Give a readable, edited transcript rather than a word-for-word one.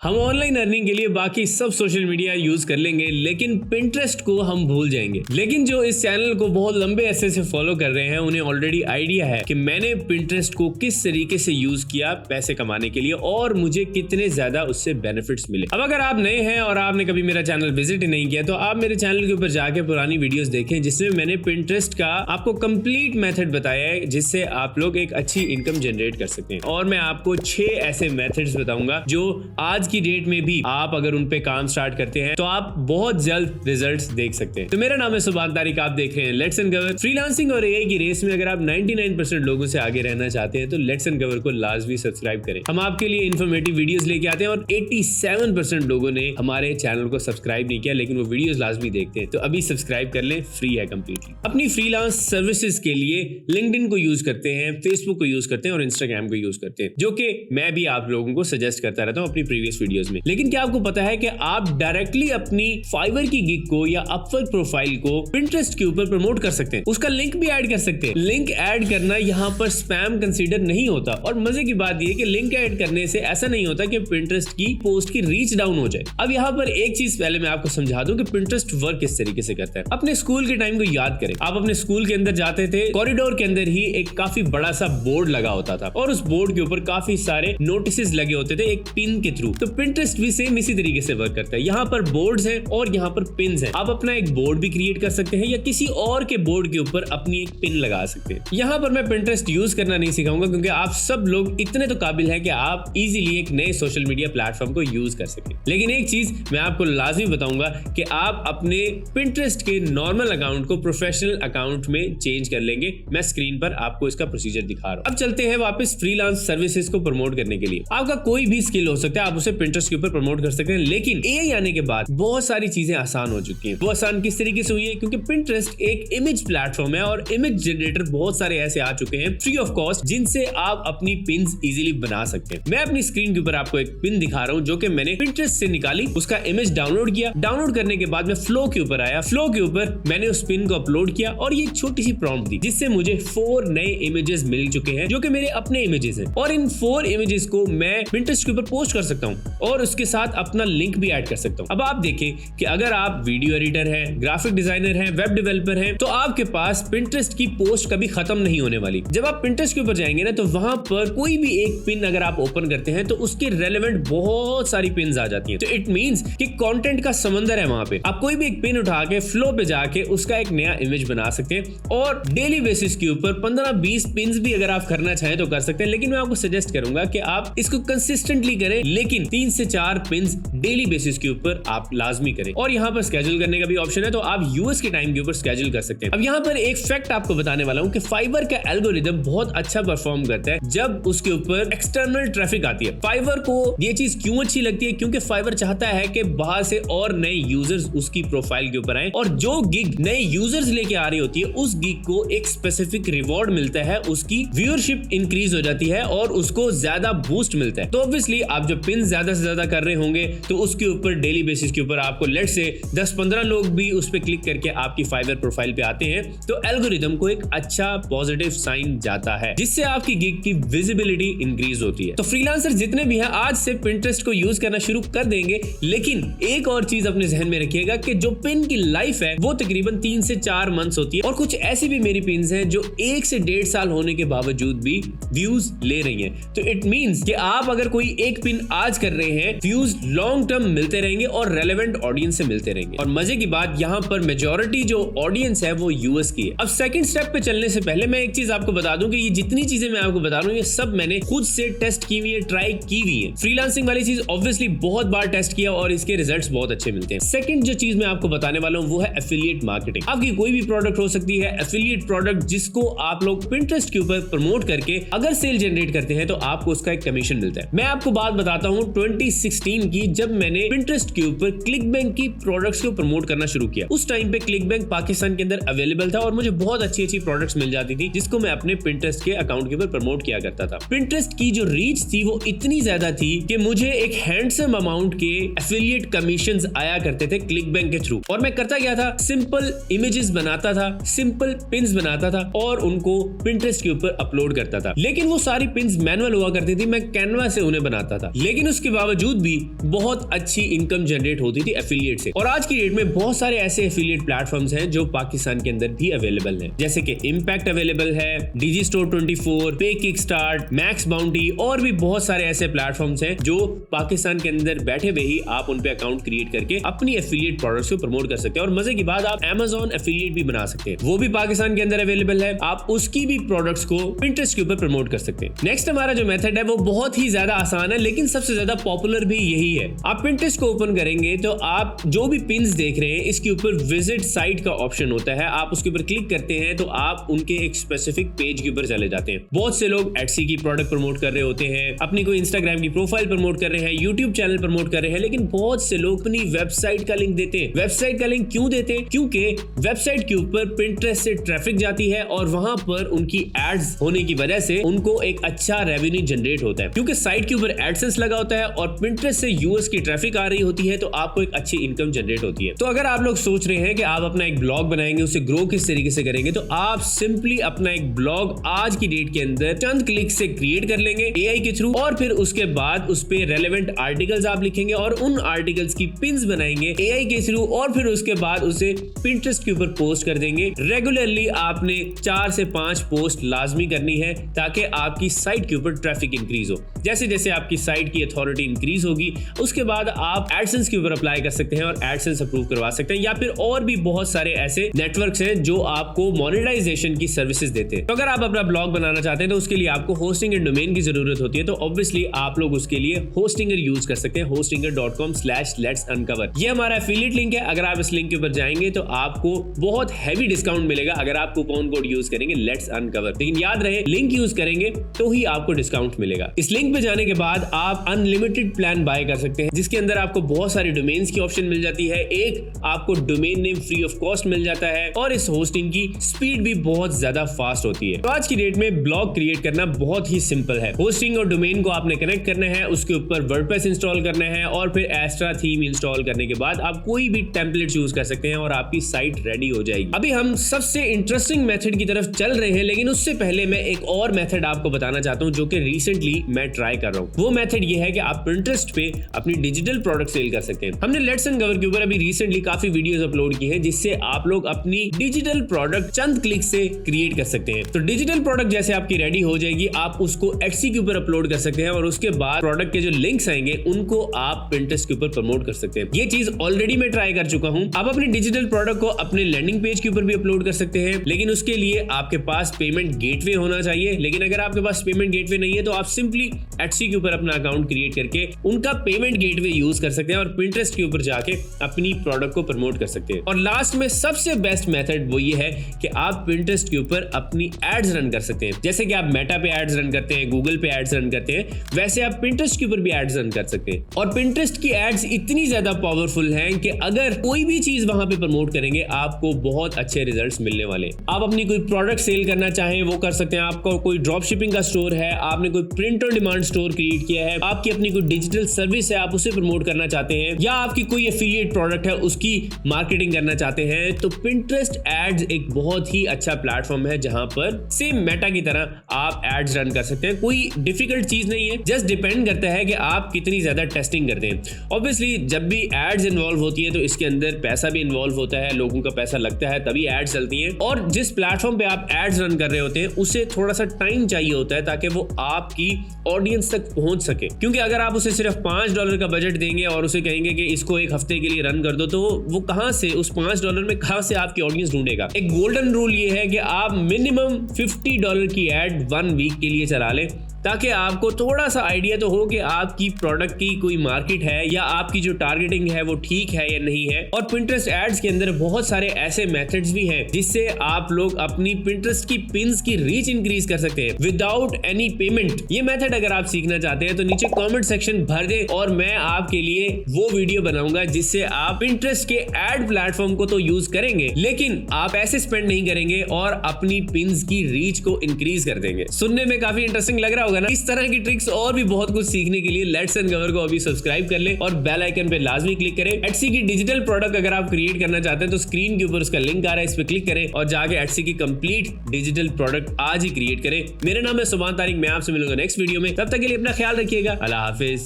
हम online earning के लिए बाकी सब सोशल मीडिया यूज कर लेंगे, लेकिन पिंटरेस्ट को हम भूल जाएंगे। लेकिन जो इस चैनल को बहुत लंबे अरसे से फॉलो कर रहे हैं उन्हें ऑलरेडी आइडिया है कि मैंने पिंटरेस्ट को किस तरीके से यूज किया पैसे कमाने के लिए और मुझे कितने ज्यादा उससे बेनिफिट्स मिले। अब अगर आप नए हैं और आपने कभी मेरा चैनल विजिट ही नहीं किया तो आप मेरे चैनल के ऊपर जाके पुरानी वीडियोस देखें, जिसमें मैंने पिंटरेस्ट का आपको कंप्लीट मेथड बताया है जिससे आप लोग एक अच्छी इनकम जनरेट कर सकते हैं। और मैं आपको 6 ऐसे मेथड्स बताऊंगा जो आज की डेट में भी आप अगर उन पे काम स्टार्ट करते हैं तो आप बहुत जल्द रिजल्ट्स देख सकते हैं। तो मेरा नाम है सुभाग तारिक, आप देख रहे हैं लेट्स अनकवर। फ्रीलांसिंग और एआई की रेस में अगर आप 99% लोगों से आगे रहना चाहते हैं तो लेट्स अनकवर को लाजमी सब्सक्राइब करें। हम आपके लिए इन्फॉर्मेटिव वीडियोस लेके आते हैं और 87% लोगों ने हमारे चैनल को सब्सक्राइब नहीं किया, लेकिन वो वीडियोस लाजमी देखते हैं। तो अभी सब्सक्राइब कर लें, फ्री है कंप्लीटली। अपनी फ्रीलांस सर्विसेज के लिए लिंक्डइन को यूज करते हैं, फेसबुक को यूज करते हैं और इंस्टाग्राम को यूज करते हैं, जो कि मैं भी आप लोगों को सजेस्ट करता रहता हूं अपनी प्रीवियस वीडियोस में। लेकिन क्या आपको पता है कि आप डायरेक्टली अपनी फाइवर की गिग को या अपवर्क प्रोफाइल को पिंटरेस्ट के ऊपर प्रमोट कर सकते हैं, उसका लिंक भी ऐड कर सकते हैं। लिंक ऐड करना यहाँ पर स्पैम कंसीडर नहीं होता। और मजे की बात यह कि लिंक ऐड करने से ऐसा नहीं होता कि पिंटरेस्ट की पोस्ट की रीच डाउन हो जाए। अब यहाँ पर एक चीज पहले मैं आपको समझा दूं कि पिंटरेस्ट वर्क किस तरीके से करता है। अपने स्कूल के टाइम को याद करें, आप अपने स्कूल के अंदर जाते थे, कॉरिडोर के अंदर ही एक काफी बड़ा सा बोर्ड लगा होता था और उस बोर्ड के ऊपर काफी सारे नोटिस लगे होते थे एक पिन के थ्रू। तो पिंटरेस्ट भी सेम इसी तरीके से वर्क करता है। यहाँ पर बोर्ड्स हैं और यहाँ पर पिन्स हैं। आप अपना एक बोर्ड भी क्रिएट कर सकते हैं या किसी और के बोर्ड के ऊपर अपनी एक पिन लगा सकते हैं। यहाँ पर मैं पिंटरेस्ट यूज करना नहीं सिखाऊंगा क्योंकि आप सब लोग इतने तो काबिल हैं कि आप इजीली एक नए सोशल मीडिया प्लेटफॉर्म को यूज कर सकें। लेकिन एक चीज मैं आपको लाजमी बताऊंगा कि आप अपने पिंटरेस्ट के नॉर्मल अकाउंट को प्रोफेशनल अकाउंट में चेंज कर लेंगे। मैं स्क्रीन पर आपको इसका प्रोसीजर दिखा रहा हूं। अब चलते हैं वापस फ्रीलांस सर्विसेज को प्रमोट करने के लिए। आपका कोई भी स्किल हो सकता है, आप उसे पिंटरेस्ट के ऊपर प्रमोट कर सकते हैं। लेकिन एआई आने के बाद बहुत सारी चीजें आसान हो चुकी हैं। वो आसान किस तरीके से हुई है? क्योंकि पिंटरेस्ट एक इमेज प्लेटफॉर्म है और इमेज जनरेटर बहुत सारे ऐसे आ चुके हैं फ्री ऑफ कॉस्ट, जिनसे आप अपनी पिन्स इजीली बना सकते हैं। मैं अपनी स्क्रीन के ऊपर आपको एक पिन दिखा रहा हूं जो कि मैंने पिंटरेस्ट से निकाली, उसका इमेज डाउनलोड किया। डाउनलोड करने के बाद मैं फ्लो के ऊपर आया, फ्लो के ऊपर मैंने उस पिन को अपलोड किया और ये छोटी सी प्रॉम्प्ट दी जिससे मुझे 4 नए इमेजेस मिल चुके हैं जो कि मेरे अपने इमेजेस हैं। और इन 4 इमेजेस को मैं पिंटरेस्ट के ऊपर पोस्ट कर सकता हूं और उसके साथ अपना लिंक भी ऐड कर सकता हूं। अब आप देखें कि अगर आप वीडियो एडिटर हैं, ग्राफिक डिजाइनर हैं, वेब डेवलपर हैं, तो आपके पास पिंटरेस्ट की पोस्ट कभी खत्म नहीं होने वाली। जब आप पिंटरेस्ट के ऊपर जाएंगे ना तो वहां पर कोई भी एक पिन अगर आप ओपन करते हैं तो उसके रेलेवेंट बहुत सारी पिन्स आ जाती हैं। तो इट मींस कि कंटेंट का समंदर है वहां पे। आप कोई भी एक पिन उठा के फ्लो पे जाके उसका एक नया इमेज बना सकते हैं और डेली बेसिस के ऊपर 15-20 पिन्स भी अगर आप करना चाहें तो कर सकते हैं। लेकिन मैं आपको सजेस्ट करूंगा कि आप इसको कंसिस्टेंटली करें, लेकिन 3 से 4 पिन्स डेली बेसिस के ऊपर आप लाजमी करें। और यहाँ पर स्केड्यूल करने का भी ऑप्शन है, तो आप यूएस के टाइम के ऊपर स्केड्यूल कर सकते हैं। अब यहाँ पर एक फैक्ट आपको बताने वाला हूँ कि फाइवर का एल्गोरिदम बहुत अच्छा परफॉर्म करता है जब उसके ऊपर एक्सटर्नल ट्रैफिक आती है। फाइवर को ये चीज क्यों अच्छी लगती है? क्योंकि फाइवर चाहता है कि बाहर से और नए यूजर्स उसकी प्रोफाइल के ऊपर आए और जो गिग नए यूजर्स लेके आ रही होती है उस गिग को एक स्पेसिफिक रिवॉर्ड मिलता है, उसकी व्यूअरशिप इंक्रीज हो जाती है और उसको ज्यादा बूस्ट मिलता है। तो ऑब्वियसली आप जो पिन ज्यादा से ज्यादा कर रहे होंगे तो उसके ऊपर डेली बेसिस के ऊपर आपको लेट से 10-15 लोग भी उस पे क्लिक करके आपकी फाइवर प्रोफाइल पे आते हैं तो एल्गोरिदम को एक अच्छा पॉजिटिव साइन जाता है जिससे आपकी गिग की विजिबिलिटी इंक्रीज होती है। तो फ्रीलांसर जितने भी हैं आज से पिंटरेस्ट को यूज करना शुरू कर देंगे। लेकिन एक और चीज अपने जहन में रखिएगा कि जो पिन की लाइफ है वो तकरीबन 3 से 4 मंथ्स होती है और कुछ ऐसी भी मेरी पिन्स हैं जो 1 से 1.5 साल होने के बावजूद भी व्यूज ले रही हैं। तो इट मींस कि आप अगर कोई एक पिन आज कर रहे हैं, व्यूज लॉन्ग टर्म मिलते रहेंगे और रेलेवेंट ऑडियंस से मिलते रहेंगे। और मजे की बात यहाँ पर मेजॉरिटी जो ऑडियंस है वो यूएस की है। अब सेकंड स्टेप पे चलने से पहले मैं एक चीज आपको बता दूं कि ये जितनी चीजें मैं आपको बता रहा हूं ये सब मैंने खुद से टेस्ट की हुई है, ट्राई की हुई है। फ्रीलांसिंग वाली चीज ऑब्वियसली बहुत बार टेस्ट किया और इसके रिजल्ट्स बहुत अच्छे मिलते हैं। सेकंड जो चीज मैं आपको बताने वाला हूं वो है एफिलिएट मार्केटिंग। आपकी कोई भी प्रोडक्ट हो सकती है एफिलिएट प्रोडक्ट जिसको आप लोग पिंटरेस्ट के ऊपर प्रमोट करके अगर सेल जनरेट करते हैं तो आपको उसका एक कमीशन मिलता है। मैं आपको बात बताता हूं 2016 की, जब मैंने पिंटरेस्ट के ऊपर क्लिकबैंक की प्रोडक्ट्स को प्रमोट करना शुरू किया। उस टाइम पे क्लिकबैंक पाकिस्तान के अंदर अवेलेबल था और मुझे बहुत अच्छी प्रोडक्ट्स मिल जाती थी जिसको मैं अपने पिंटरेस्ट के अकाउंट के ऊपर प्रमोट किया करता था। पिंटरेस्ट की जो रीच थी वो इतनी ज्यादा थी कि मुझे एक हैंडसम अमाउंट के एफिलिएट कमीशंस आया करते थे क्लिकबैंक के थ्रू। और मैं करता क्या था, सिंपल इमेजेस बनाता था, सिंपल पिन्स बनाता था और उनको पिंटरेस्ट के ऊपर अपलोड करता था। लेकिन वो सारी पिन्स मैनुअल हुआ करती थी, मैं कैनवा से उन्हें बनाता था। लेकिन उसके उसके बावजूद भी बहुत अच्छी इनकम जनरेट होती थी एफिलिएट से। और आज की डेट में बहुत सारे ऐसे एफिलिएट प्लेटफॉर्म्स हैं जो पाकिस्तान के अंदर भी अवेलेबल हैं, जैसे कि इम्पैक्ट अवेलेबल है, डिजी स्टोर 24, पे किक स्टार्ट, मैक्स बाउंटी और भी बहुत सारे ऐसे प्लेटफॉर्म्स हैं जो पाकिस्तान के अंदर बैठे हुए ही आप उन पे अकाउंट क्रिएट करके अपनी एफिलिएट प्रोडक्ट्स को प्रमोट कर सकते हैं। और मजे की बात, आप Amazon एफिलिएट भी बना सकते हैं, वो भी पाकिस्तान के अंदर अवेलेबल है। आप उसकी भी प्रोडक्ट्स को Pinterest के ऊपर प्रमोट कर सकते हैं। नेक्स्ट हमारा जो मेथड है वो बहुत ही ज्यादा आसान है, लेकिन सबसे ज्यादा पॉपुलर भी यही है। आप Pinterest को ओपन करेंगे तो आप जो भी पिन्स देख रहे हैं इसके ऊपर विजिट साइट का ऑप्शन होता है। आप उसके ऊपर क्लिक करते हैं तो आप उनके एक स्पेसिफिक पेज के ऊपर चले जाते हैं। बहुत से लोग Etsy की प्रोडक्ट प्रमोट कर रहे होते हैं, अपनी कोई Instagram की प्रोफाइल प्रमोट कर रहे हैं, YouTube चैनल प्रमोट कर रहे हैं, लेकिन बहुत से लोग अपनी वेबसाइट का लिंक देते हैं। वेबसाइट का लिंक क्यों देते हैं? क्योंकि वेबसाइट के ऊपर Pinterest से ट्रैफिक जाती है और वहां पर उनकी एड्स होने की वजह से उनको एक अच्छा रेवेन्यू जनरेट होता है, क्योंकि साइट के ऊपर एडसेंस लगा होता है और Pinterest से यूएस की ट्रैफिक आ रही होती है, तो आपको एक अच्छी इनकम जनरेट होती है। तो अगर आप लोग सोच रहे हैं कि आप अपना एक ब्लॉग बनाएंगे, उसे ग्रो किस तरीके से करेंगे, तो आप सिंपली अपना एक ब्लॉग आज की डेट के अंदर चंद क्लिक से क्रिएट कर लेंगे एआई के थ्रू, और फिर उसके बाद उस पे रेलेवेंट आर्टिकल्स आप लिखेंगे और उन आर्टिकल्स की पिन्स बनाएंगे एआई के थ्रू, और फिर उसके बाद उसे Pinterest के ऊपर पोस्ट कर देंगे। रेगुलरली आपने 4 से 5 पोस्ट लाजमी करनी है ताकि आपकी साइट के ऊपर ट्रैफिक इंक्रीज हो। जैसे जैसे आपकी साइट की अथॉरिटी इंक्रीज होगी उसके बाद आप एडसेंस के ऊपर अप्लाई कर सकते हैं और एडसेंस अप्रूव करवा सकते हैं, या फिर और भी बहुत सारे ऐसे नेटवर्क्स हैं जो आपको मोनेटाइजेशन की सर्विसेज देते हैं। तो अगर आप अपना ब्लॉग बनाना चाहते हैं तो उसके लिए आपको होस्टिंग एंड डोमेन की जरूरत होती है, तो ऑब्वियसली आप लोग उसके लिए होस्टिंगर यूज कर सकते हैं, hostinger.com/letsuncover। ये हमारा एफिलिएट लिंक है। अगर आप इस लिंक के ऊपर जाएंगे तो आपको बहुत हैवी डिस्काउंट मिलेगा अगर आप कूपन कोड यूज करेंगे लेट्स अनकवर। लेकिन याद रहे, लिंक यूज करेंगे तो ही आपको डिस्काउंट मिलेगा। इस लिंक पे जाने के बाद आप अनलिमिटेड प्लान बाय कर सकते हैं, जिसके अंदर आपको बहुत सारी डोमेन्स की ऑप्शन मिल जाती है। एक आपको domain name free of cost मिल जाता है और इस होस्टिंग की स्पीड भी बहुत ज्यादा फास्ट होती है। तो आज की डेट में ब्लॉग क्रिएट करना बहुत ही सिंपल है। होस्टिंग और डोमेन को आपने कनेक्ट करना है, उसके ऊपर वर्डप्रेस इंस्टॉल करना है और फिर एस्ट्रा थीम इंस्टॉल करने के बाद आप कोई भी टेम्पलेट यूज कर सकते हैं और आपकी साइट रेडी हो जाएगी। अभी हम सबसे इंटरेस्टिंग मेथड की तरफ चल रहे हैं, लेकिन उससे पहले मैं एक और मेथड आपको बताना चाहता हूं जो कि रिसेंटली मैं ट्राई कर रहा हूं। वो मेथड ये है कि आप Pinterest पे अपनी डिजिटल प्रोडक्ट सेल कर सकते हैं। हमने लेट्स अनकवर के ऊपर अभी रिसेंटली काफी वीडियोस अपलोड की हैं जिससे आप लोग अपनी डिजिटल प्रोडक्ट चंद क्लिक से क्रिएट कर सकते हैं। तो डिजिटल प्रोडक्ट जैसे आपकी रेडी हो जाएगी, आप उसको Etsy के ऊपर अपलोड कर सकते हैं और उसके बाद प्रोडक्ट के जो लिंक्स आएंगे उनको आप Pinterest के ऊपर प्रमोट कर सकते हैं। ये चीज ऑलरेडी मैं ट्राई कर चुका हूं। आप अपनी डिजिटल प्रोडक्ट को अपने लैंडिंग पेज के ऊपर भी अपलोड कर सकते हैं, लेकिन उसके लिए आपके पास पेमेंट गेटवे होना चाहिए। लेकिन अगर आपके पास पेमेंट गेटवे नहीं है तो आप सिंपली Etsy के ऊपर अपना अकाउंट क्रिएट करके उनका पेमेंट गेटवे यूज कर सकते हैं और Pinterest के ऊपर जाके अपनी प्रोडक्ट को प्रमोट कर सकते हैं। और लास्ट में सबसे बेस्ट मेथड वो ये है कि आप Pinterest के ऊपर अपनी एड्स रन कर सकते हैं। जैसे कि आप मेटा पे एड्स रन करते हैं, गूगल पे एड्स रन करते हैं, वैसे आप Pinterest के ऊपर भी एड्स रन कर सकते हैं। और Pinterest की एड्स इतनी ज्यादा पावरफुल हैं कि अगर कोई भी चीज वहां पे प्रमोट करेंगे आपको बहुत अच्छे रिजल्ट्स मिलने वाले। आप अपनी कोई प्रोडक्ट सेल करना चाहें वो कर सकते हैं। आपका कोई ड्रॉप शिपिंग का स्टोर है, आपने कोई प्रिंट और डिमांड स्टोर क्रिएट किया है, आपकी अपनी कोई डिजिटल सर्विस है, आप उसे प्रमोट करना चाहते हैं, या आपकी कोई एफिलिएट प्रोडक्ट है उसकी मार्केटिंग करना चाहते हैं, तो Pinterest एड्स एक बहुत ही अच्छा प्लेटफॉर्म है जहां पर सेम मेटा की तरह आप एड्स रन कर सकते हैं। कोई डिफिकल्ट चीज नहीं है, जस्ट डिपेंड करता है कि आप कितनी ज्यादा टेस्टिंग करते हैं। ऑब्वियसली जब भी एड्स इन्वॉल्व होती है तो इसके अंदर पैसा भी इन्वॉल्व होता है, लोगों का पैसा लगता है तभी एड्स चलती हैं। और जिस प्लेटफॉर्म पे आप एड्स रन कर रहे होते हैं उसे थोड़ा सा टाइम चाहिए होता है ताकि वो आपकी ऑडियंस तक पहुंच सके, क्योंकि अगर आप उसे सिर्फ $5 का बजट देंगे और उसे कहेंगे कि इसको एक हफ्ते के लिए रन कर दो, तो वो कहां से उस $5 में कहां से आपकी ऑडियंस ढूंढेगा। एक गोल्डन रूल ये है कि आप मिनिमम $50 की एड 1 वीक के लिए चला लें ताकि आपको थोड़ा सा आइडिया तो हो कि आपकी प्रोडक्ट की कोई मार्केट है या आपकी जो टारगेटिंग है वो ठीक है या नहीं है। और Pinterest एड्स के अंदर बहुत सारे ऐसे मेथड्स भी हैं जिससे आप लोग अपनी Pinterest की पिन्स की रीच इंक्रीज कर सकते हैं विदाउट एनी पेमेंट। ये मेथड अगर आप सीखना चाहते हैं तो नीचे कमेंट सेक्शन भर दें और मैं आपके लिए वो वीडियो बनाऊंगा जिससे आप Pinterest के एड प्लेटफॉर्म को तो यूज करेंगे लेकिन आप ऐसे स्पेंड नहीं करेंगे और अपनी पिन्स की रीच को इंक्रीज कर देंगे। सुनने में काफी इंटरेस्टिंग लग रहा होगा ना। इस तरह की ट्रिक्स और भी बहुत कुछ सीखने के लिए लेट्स अनकवर को अभी सब्सक्राइब कर ले और बेल आइकन पे लाजमी क्लिक करें। Etsy की डिजिटल प्रोडक्ट अगर आप क्रिएट करना चाहते हैं तो स्क्रीन के ऊपर उसका लिंक आ रहा है, इस पे क्लिक करें और जाके Etsy की कंप्लीट डिजिटल प्रोडक्ट आज ही क्रिएट करें। मेरा नाम है सुभान तारिक, मैं आपसे मिलूंगा नेक्स्ट वीडियो में। तब तक के लिए अपना ख्याल रखिएगा। अल्लाह हाफिज।